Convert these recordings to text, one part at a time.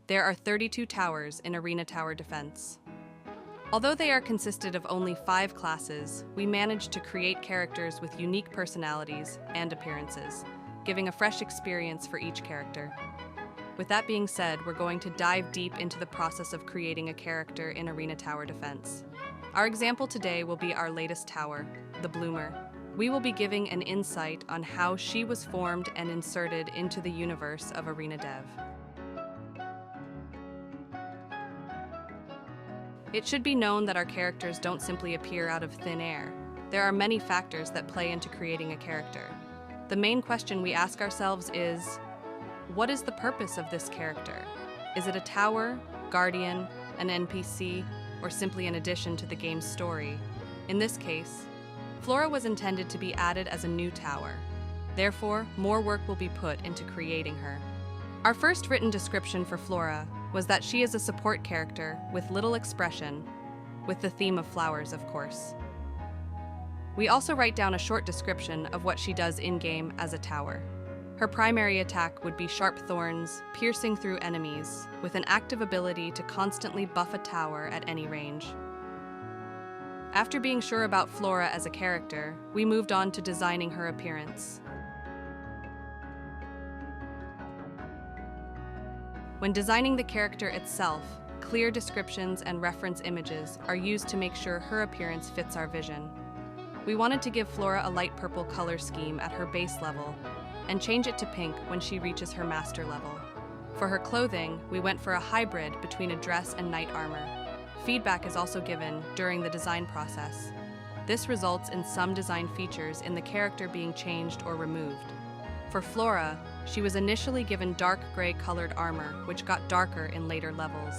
There are 32 towers in Arena Tower Defense. Although they are consisted of only 5 classes, we managed to create characters with unique personalities and appearances, giving a fresh experience for each character. With that being said, we're going to dive deep into the process of creating a character in Arena Tower Defense. Our example today will be our latest tower, the Bloomer. We will be giving an insight on how she was formed and inserted into the universe of ArenaDev. It should be known that our characters don't simply appear out of thin air. There are many factors that play into creating a character. The main question we ask ourselves is, what is the purpose of this character? Is it a tower, guardian, an NPC, or simply an addition to the game's story? In this case, Flora was intended to be added as a new tower. Therefore, more work will be put into creating her. Our first written description for Flora was that she is a support character with little expression, with the theme of flowers, of course. We also write down a short description of what she does in-game as a tower. Her primary attack would be sharp thorns, piercing through enemies, with an active ability to constantly buff a tower at any range. After being sure about Flora as a character, we moved on to designing her appearance. When designing the character itself, clear descriptions and reference images are used to make sure her appearance fits our vision. We wanted to give Flora a light purple color scheme at her base level and change it to pink when she reaches her master level. For her clothing, we went for a hybrid between a dress and knight armor. Feedback is also given during the design process. This results in some design features in the character being changed or removed. For Flora, she was initially given dark gray colored armor, which got darker in later levels.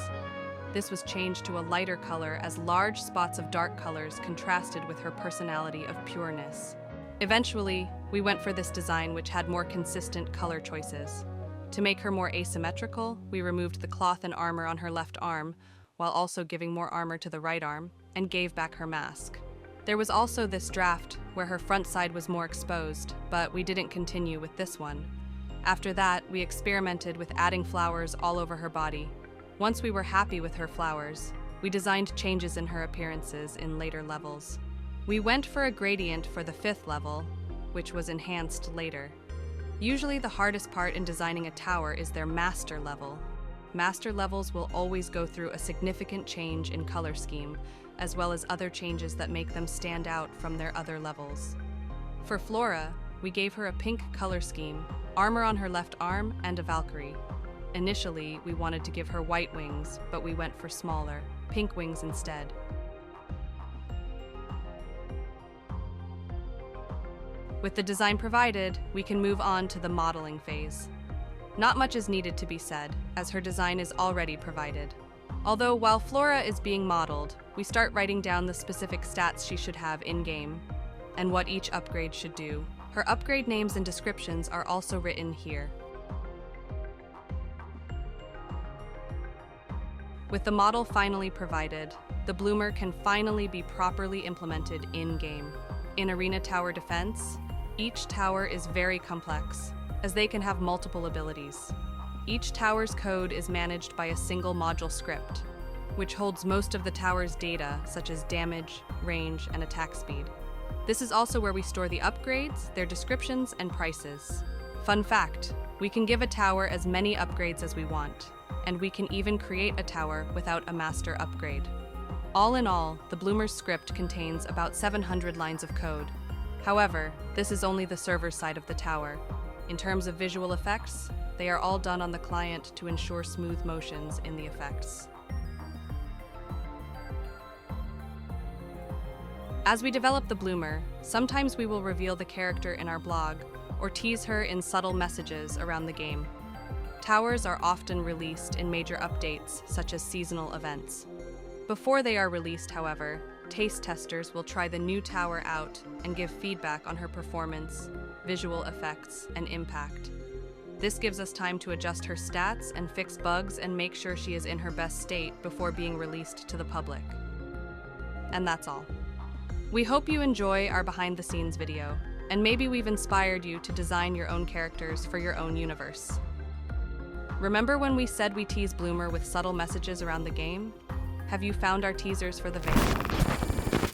This was changed to a lighter color as large spots of dark colors contrasted with her personality of pureness. Eventually, we went for this design which had more consistent color choices. To make her more asymmetrical, we removed the cloth and armor on her left arm, while also giving more armor to the right arm, and gave back her mask. There was also this draft where her front side was more exposed, but we didn't continue with this one. After that, we experimented with adding flowers all over her body. Once we were happy with her flowers, we designed changes in her appearances in later levels. We went for a gradient for the 5th level, which was enhanced later. Usually the hardest part in designing a tower is their master level. Master levels will always go through a significant change in color scheme, as well as other changes that make them stand out from their other levels. For Flora, we gave her a pink color scheme, armor on her left arm, and a Valkyrie. Initially, we wanted to give her white wings, but we went for smaller, pink wings instead. With the design provided, we can move on to the modeling phase. Not much is needed to be said, as her design is already provided. Although while Flora is being modeled, we start writing down the specific stats she should have in-game, and what each upgrade should do. Her upgrade names and descriptions are also written here. With the model finally provided, the Bloomer can finally be properly implemented in-game. In Arena Tower Defense, each tower is very complex, as they can have multiple abilities. Each tower's code is managed by a single module script, which holds most of the tower's data, such as damage, range, and attack speed. This is also where we store the upgrades, their descriptions, and prices. Fun fact, we can give a tower as many upgrades as we want, and we can even create a tower without a master upgrade. All in all, the Bloomer's script contains about 700 lines of code. However, this is only the server side of the tower. In terms of visual effects, they are all done on the client to ensure smooth motions in the effects. As we develop the Bloomer, sometimes we will reveal the character in our blog or tease her in subtle messages around the game. Towers are often released in major updates, such as seasonal events. Before they are released, however, taste testers will try the new tower out and give feedback on her performance, visual effects, and impact. This gives us time to adjust her stats and fix bugs and make sure she is in her best state before being released to the public. And that's all. We hope you enjoy our behind-the-scenes video, and maybe we've inspired you to design your own characters for your own universe. Remember when we said we tease Bloomer with subtle messages around the game? Have you found our teasers for the veil?